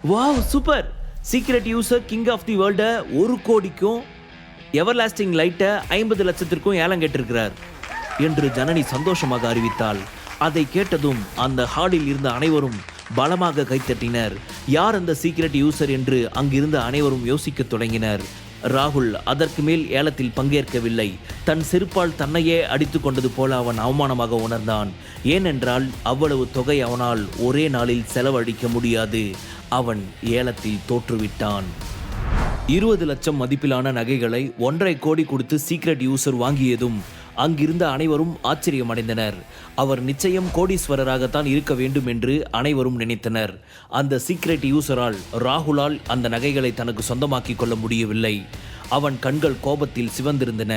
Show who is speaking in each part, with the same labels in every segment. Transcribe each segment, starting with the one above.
Speaker 1: Wow super! Secret user king of the world 1,00,00,000க்கும் everlasting லைட்டை 50 லட்சத்திற்கும் ஏலம் கேட்டிருக்கிறார் என்று ஜனனி சந்தோஷமாக அறிவித்தாள். அதை கேட்டதும் அந்த ஹாலில் இருந்த அனைவரும் பலமாக கைத்தட்டினர். யார் அந்த சீக்ரெட் யூசர் என்று அங்கிருந்த அனைவரும் யோசிக்கத் தொடங்கினர். ராகுல் அதற்கு மேல் ஏலத்தில் பங்கேற்கவில்லை. தன் செருப்பால் தன்னையே அடித்து கொண்டது போல அவன் அவமானமாக உணர்ந்தான். ஏனென்றால் அவ்வளவு தொகை அவனால் ஒரே நாளில் செலவழிக்க முடியாது. அவன் ஏலத்தில் தோற்றுவிட்டான். 20 லட்சம் மதிப்பிலான நகைகளை 1.5 கோடி கொடுத்து சீக்ரெட் யூசர் வாங்கியதும் அங்கிருந்த அனைவரும் ஆச்சரியமடைந்தனர். அவர் நிச்சயம் கோடீஸ்வரராகத்தான் இருக்க வேண்டும் என்று அனைவரும் நினைத்தனர். அந்த சீக்ரெட் யூசரால் ராகுலால் அந்த நகைகளை தனக்கு சொந்தமாக்கி கொள்ள முடியவில்லை. அவன் கண்கள் கோபத்தில் சிவந்திருந்தன.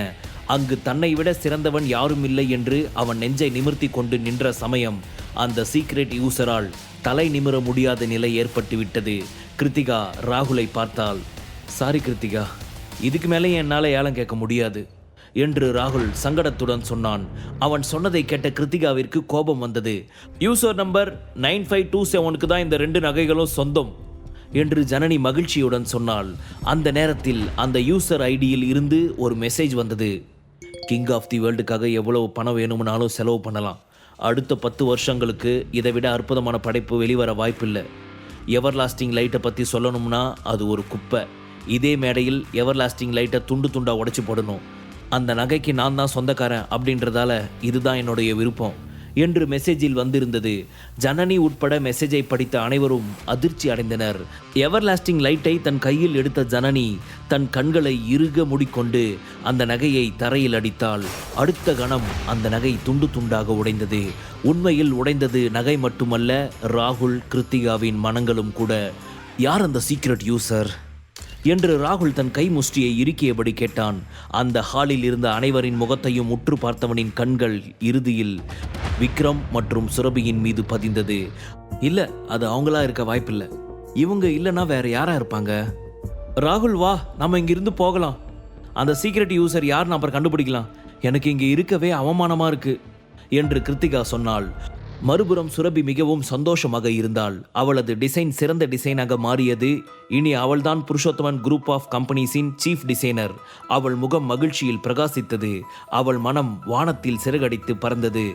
Speaker 1: அங்கு தன்னை விட சிறந்தவன் யாரும் இல்லை என்று அவன் நெஞ்சை நிமிர்த்தி கொண்டு நின்ற சமயம் அந்த சீக்ரெட் யூசரால் தலை நிமிர முடியாத நிலை ஏற்பட்டுவிட்டது. கிருத்திகா ராகுலை பார்த்தாள். சாரி கிருத்திகா, இதுக்கு மேலே என்னால் ஏலம் கேட்க முடியாது என்று ராகுல் சங்கடத்துடன் சொன்னான். அவன் சொன்னதை கேட்ட கிருத்திகாவிற்கு கோபம் வந்தது. யூசர் நம்பர் 9527க்கு தான் இந்த 2 நகைகளும் சொந்தம் என்று ஜனனி மகிழ்ச்சியுடன் சொன்னாள். அந்த நேரத்தில் அந்த யூசர் ஐடியில் இருந்து ஒரு மெசேஜ் வந்தது. கிங் ஆஃப் தி வேர்ல்டுக்காக எவ்வளவு பணம் வேணும்னாலும் செலவு பண்ணலாம். அடுத்த 10 வருஷங்களுக்கு இதை விட அற்புதமான படைப்பு வெளிவர வாய்ப்பில்லை. எவர்லாஸ்டிங் லைட்டை பற்றி சொல்லணும்னா அது ஒரு குப்பை. இதே மேடையில் எவர்லாஸ்டிங் லைட்டை துண்டு துண்டாக உடைச்சி போடணும். அந்த நகைக்கு நான் தான் சொந்தக்காரன் அப்படின்றதால இதுதான் என்னுடைய விருப்பம் என்று மெசேஜில் வந்திருந்தது. ஜனனி உட்பட மெசேஜை படித்த அனைவரும் அதிர்ச்சி அடைந்தனர். எவர்லாஸ்டிங் லைட்டை தன் கையில் எடுத்த ஜனனி தன் கண்களை இறுக மூடிக்கொண்டு அந்த நகையை தரையில் அடித்தாள். அடுத்த கணம் அந்த நகை துண்டு துண்டாக உடைந்தது. உண்மையில் உடைந்தது நகை மட்டுமல்ல, ராகுல் கிருத்திகாவின் மனங்களும் கூட. யார் அந்த சீக்ரெட் யூசர் என்று ராகுல் தன் கை முஷ்டியை இறுக்கியபடி கேட்டான். அந்த ஹாலில் இருந்த அனைவரின் முகத்தையும் உற்று பார்த்தவனின் கண்கள் இறுதியில் விக்ரம் மற்றும் சுரபியின் மீது பதிந்தது. இல்ல, அது அவங்களா இருக்க வாய்ப்பில்லை. இவங்க இல்லைன்னா வேற யாரா இருப்பாங்க? ராகுல் வா, நம்ம இங்கிருந்து போகலாம். அந்த சீக்ரெட் யூசர் யார் அப்புறம் கண்டுபிடிக்கலாம். எனக்கு இங்கே இருக்கவே அவமானமா இருக்கு என்று கிருத்திகா சொன்னாள். மறுபுறம் சுரபி மிகவும் சந்தோஷமாக இருந்தாள். அவளது டிசைன் சிறந்த டிசைனாக மாறியது. இனி அவள்தான் புருஷோத்தமன் குரூப் ஆஃப் கம்பெனிஸின் சீஃப் டிசைனர். அவள் முகம் மகிழ்ச்சியில் பிரகாசித்தது. அவள் மனம் வானத்தில் சிறகடித்து பறந்தது.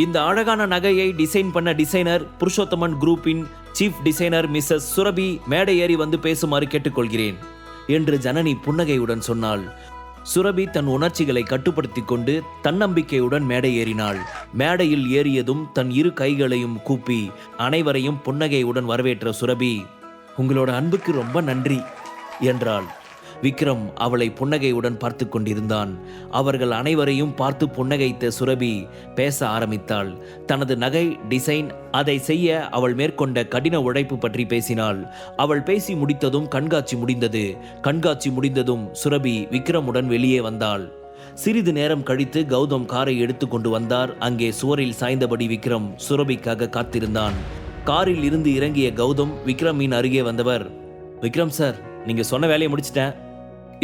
Speaker 1: இந்த அழகான நகையை டிசைன் பண்ண டிசைனர் புருஷோத்தமன் குரூப்பின் சீஃப் டிசைனர் மிஸ்ஸஸ் சுரபி மேடை ஏறி வந்து பேசுமாறு கேட்டுக்கொள்கிறேன் என்று ஜனனி புன்னகையுடன் சொன்னாள். சுரபி தன் உணர்ச்சிகளை கட்டுப்படுத்தி கொண்டு தன்னம்பிக்கையுடன் மேடை ஏறினாள். மேடையில் ஏறியதும் தன் 2 கைகளையும் கூப்பி அனைவரையும் புன்னகையுடன் வரவேற்ற சுரபி, உங்களோட அன்புக்கு ரொம்ப நன்றி என்றாள். விக்ரம் அவளை புன்னகையுடன் பார்த்து கொண்டிருந்தான். அவர்கள் அனைவரையும் பார்த்து புன்னகைத்த சுரபி பேச ஆரம்பித்தாள். தனது நகை டிசைன், அதை செய்ய அவள் மேற்கொண்ட கடின உழைப்பு பற்றி பேசினாள். அவள் பேசி முடித்ததும் கண்காட்சி முடிந்தது. கண்காட்சி முடிந்ததும் சுரபி விக்ரமுடன் வெளியே வந்தாள். சிறிது நேரம் கழித்து கௌதம் காரை எடுத்து கொண்டு வந்தார். அங்கே சுவரில் சாய்ந்தபடி விக்ரம் சுரபிக்காக காத்திருந்தான். காரில் இருந்து இறங்கிய கௌதம் விக்ரமின் அருகே வந்தவர், விக்ரம் சார், நீங்க சொன்ன வேலையை முடிச்சிட்டேன்.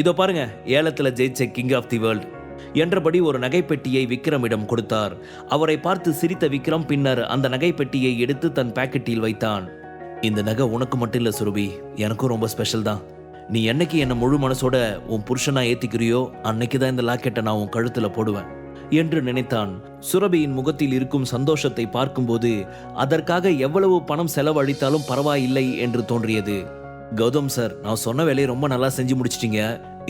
Speaker 1: இதோ பாருங்க, ஏலத்தில் ஜெயிச்ச கிங் ஆஃப் தி வேர்ல்ட் என்றபடி ஒரு நகைப்பெட்டியை விக்ரமிடம் கொடுத்தார். அவரை பார்த்து சிரித்த விக்ரம் பின்னர் அந்த நகைப்பெட்டியை எடுத்து தன் பாக்கெட்டில் வைத்தான். இந்த நகை உனக்கு மட்டும் இல்லை சுரபி, எனக்கும் ரொம்ப ஸ்பெஷல் தான். நீ என்னைக்கு என்னை முழு மனசோட உன் புருஷனா ஏத்திக்கிறியோ அன்னைக்கு தான் இந்த லாக்கெட்டை நான் உன் கழுத்துல போடுவேன் என்று நினைத்தான். சுரபியின் முகத்தில் இருக்கும் சந்தோஷத்தை பார்க்கும்போது அதற்காக எவ்வளவு பணம் செலவழித்தாலும் பரவாயில்லை என்று தோன்றியது. கௌதம் சார், நான் சொன்ன வேலையை ரொம்ப நல்லா செஞ்சு முடிச்சிட்டீங்க.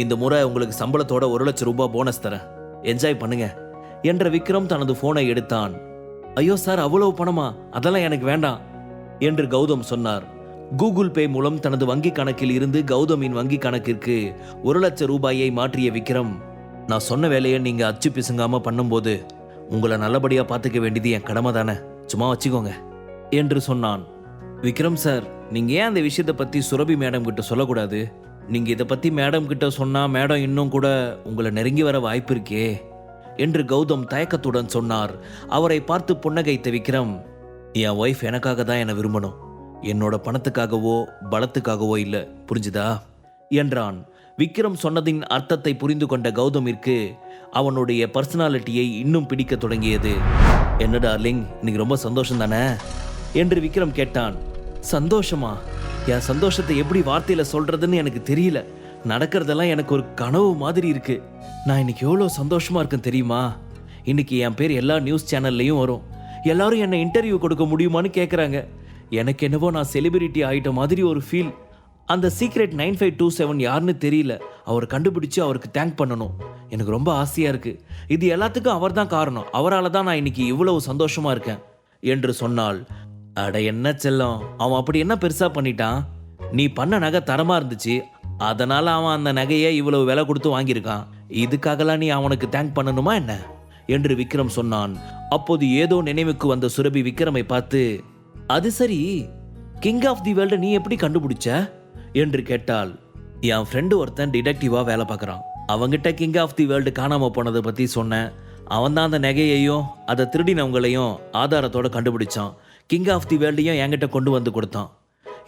Speaker 1: இந்த முறை உங்களுக்கு சம்பளத்தோட 1 லட்சம் ரூபாய் போனஸ் தரேன், என்ஜாய் பண்ணுங்க என்ற விக்ரம் தனது போனை எடுத்தான். ஐயோ சார், அவ்வளவு பணமா? அதெல்லாம் எனக்கு வேண்டாம் என்று கௌதம் சொன்னார். கூகுள் பே மூலம் தனது வங்கி கணக்கில் இருந்து கௌதமின் வங்கி கணக்கிற்கு 1 லட்சம் ரூபாயை மாற்றிய விக்ரம், நான் சொன்ன வேலையை நீங்க அச்சு பிசுங்காம பண்ணும்போது உங்களை நல்லபடியா பார்த்துக்க வேண்டியது என் கடமை தானே, சும்மா வச்சுக்கோங்க என்று சொன்னான். விக்ரம் சார், நீங்க ஏன் அந்த விஷயத்தை பத்தி சுரபி மேடம் கிட்ட சொல்லக்கூடாது? நீங்க இதை பத்தி மேடம் கிட்ட சொன்னா மேடம் இன்னும் கூட உங்களை நெருங்கி வர வாய்ப்பு இருக்கே என்று கௌதம் தயக்கத்துடன் சொன்னார். அவரை பார்த்து புன்னகைத்த விக்ரம், என் ஒய்ஃப் எனக்காக தான் என்னை விரும்பணும், என்னோட பணத்துக்காகவோ பலத்துக்காகவோ இல்லை, புரிஞ்சுதா என்றான். விக்ரம் சொன்னதின் அர்த்தத்தை புரிந்து கொண்ட கௌதமிற்கு அவனுடைய பர்சனாலிட்டியை இன்னும் பிடிக்க தொடங்கியது. என்ன டார்லிங், இன்னைக்கு ரொம்ப சந்தோஷம் தானே என்று விக்ரம் கேட்டான். சந்தோஷமா? என் சந்தோஷத்தை எப்படி வார்த்தையில சொல்றதுன்னு எனக்கு தெரியல. நடக்கிறதெல்லாம் எனக்கு ஒரு கனவு மாதிரி இருக்கு. நான் இன்னைக்கு எவ்வளோ சந்தோஷமா இருக்கேன் தெரியுமா? இன்னைக்கு என் பேர் எல்லா நியூஸ் சேனல்லையும் வரும். எல்லாரும் என்னை இன்டர்வியூ கொடுக்க முடியுமான்னு கேட்குறாங்க. எனக்கு என்னவோ நான் செலிபிரிட்டி ஆகிட்ட மாதிரி ஒரு ஃபீல். அந்த சீக்ரெட் 9527 யாருன்னு தெரியல. அவர் கண்டுபிடிச்சு அவருக்கு தேங்க் பண்ணணும். எனக்கு ரொம்ப ஆசையாக இருக்குது. இது எல்லாத்துக்கும் அவர் தான் காரணம். அவரால் தான் நான் இன்னைக்கு இவ்வளவு சந்தோஷமாக இருக்கேன் என்று சொன்னாள். அட என்ன செல்லம், அவன் அப்படி என்ன பெருசாக பண்ணிட்டான்? நீ பண்ண நகை தரமாக இருந்துச்சு, அதனால் அவன் அந்த நகையை இவ்வளவு விலை கொடுத்து வாங்கியிருக்கான். இதுக்காகலாம் நீ அவனுக்கு தேங்க் பண்ணணுமா என்ன என்று விக்ரம் சொன்னான். அப்போது ஏதோ நினைவுக்கு வந்த சுரபி விக்ரமை பார்த்து, அது சரி, கிங் ஆஃப் தி வேர்ல்டு நீ எப்படி கண்டுபிடிச்ச என்று கேட்டாள். என் ஃப்ரெண்டு ஒருத்தன் டிடெக்டிவா வேலை பார்க்குறான். அவங்கிட்ட கிங் ஆஃப் தி வேர்ல்டு காணாம போனதை பற்றி சொன்னேன். அவன் தான் அந்த நகையையும் அதை திருடினவங்களையும் ஆதாரத்தோட கண்டுபிடிச்சான். கிங் ஆஃப் தி வேர்ல்டையும் என்கிட்ட கொண்டு வந்து கொடுத்தான்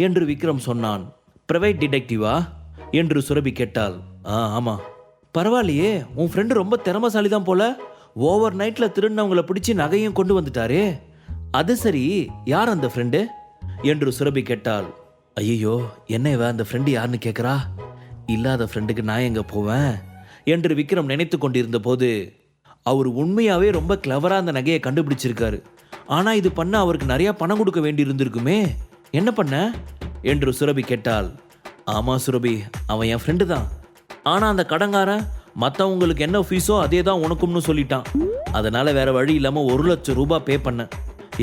Speaker 1: என்று விக்ரம் சொன்னான். பிரைவேட் டிடெக்டிவா என்று சுரபி கேட்டாள். ஆமாம். பரவாயில்லையே, உன் ஃப்ரெண்டு ரொம்ப திறமசாலி தான் போல. ஓவர் நைட்டில் திருடினவங்களை பிடிச்சி நகையும் கொண்டு வந்துட்டாரே. அது சரி, யார் அந்த ஃப்ரெண்டு என்று சுரபி கேட்டாள். ஐயோ, என்ன இவ அந்த ஃப்ரெண்டு யாருன்னு கேட்குறா? இல்லாத ஃப்ரெண்டுக்கு நான் எங்கே போவேன் என்று விக்ரம் நினைத்து கொண்டிருந்த போது, அவர் உண்மையாகவே ரொம்ப கிளவராக அந்த நகையை கண்டுபிடிச்சிருக்காரு. ஆனால் இது பண்ண அவருக்கு நிறையா பணம் கொடுக்க வேண்டி இருந்திருக்குமே, என்ன பண்ண என்று சுரபி கேட்டாள். ஆமாம் சுரபி, அவன் என் ஃப்ரெண்டு தான். ஆனால் அந்த கடங்காரன் மற்றவங்களுக்கு என்ன ஃபீஸோ அதே தான் உனக்கும்னு சொல்லிட்டான். அதனால் வேற வழி இல்லாமல் 1 லட்சம் ரூபாய் பே பண்ணேன்.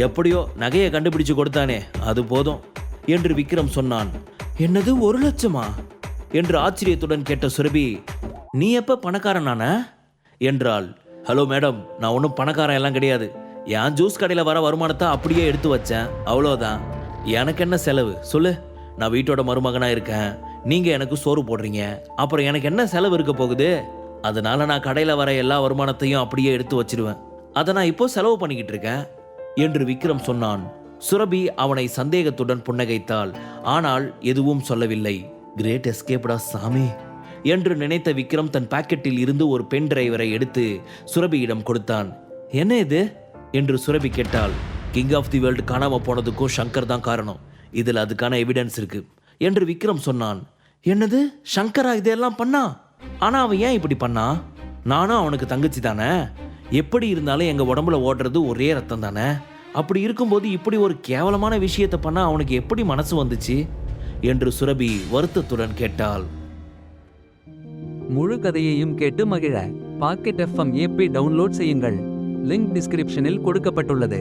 Speaker 1: எப்படியோ நகையை கண்டுபிடிச்சு கொடுத்தானே, அது போதும் என்று விக்ரம் சொன்னான். என்னது 1 லட்சமா என்று ஆச்சரியத்துடன் கேட்ட சுரபி, நீ எப்போ பணக்காரனான என்றாள். ஹலோ மேடம், நான் ஒன்றும் பணக்காரன் எல்லாம் கிடையாது. என் ஜூஸ் கடையில் வர வருமானத்தை அப்படியே எடுத்து வச்சேன், அவ்வளோதான். எனக்கு என்ன செலவு சொல்லு? நான் வீட்டோட மருமகனாக இருக்கேன், நீங்கள் எனக்கு சோறு போடுறீங்க, அப்புறம் எனக்கு என்ன செலவு இருக்க போகுது? அதனால நான் கடையில் வர எல்லா வருமானத்தையும் அப்படியே எடுத்து வச்சிருவேன். அதை நான் இப்போ செலவு பண்ணிக்கிட்டு இருக்கேன் என்று விக்ரம் சொன்னான். சுரபி அவனை சந்தேகத்துடன் புன்னகைத்தாள். ஆனால் எதுவும் சொல்லவில்லை. கிரேட் எஸ்கேப்டா சாமி என்று நினைத்த விக்ரம் தன் பாக்கெட்டில் இருந்து ஒரு பென் டிரைவரை எடுத்து சுரபியிடம் கொடுத்தான். என்ன இது என்று சுரபி கேட்டாள். கிங் ஆஃப் தி வேர்ல்டு காணாம போனதுக்கும் சங்கர் தான் காரணம். இதில் அதுக்கான எவிடன்ஸ் இருக்கு என்று விக்ரம் சொன்னான். என்னது, சங்கரா இதெல்லாம் பண்ணா? ஆனா அவன் ஏன் இப்படி பண்ணா? நானும் அவனுக்கு தங்கச்சி தானே. எப்படி இருந்தாலும் எங்க உடம்புல ஓடுறது ஒரே ரத்தம் தானே. அப்படி இருக்கும்போது இப்படி ஒரு கேவலமான விஷயத்தை பண்ண அவனுக்கு எப்படி மனசு வந்துச்சு என்று சுரபி வருத்தத்துடன் கேட்டாள்.
Speaker 2: முழு கதையையும் கேட்டு மகிழ பாக்கெட் FM ஆப்பை டவுன்லோட் செய்யுங்கள். லிங்க் டிஸ்கிரிப்ஷனில் கொடுக்கப்பட்டுள்ளது.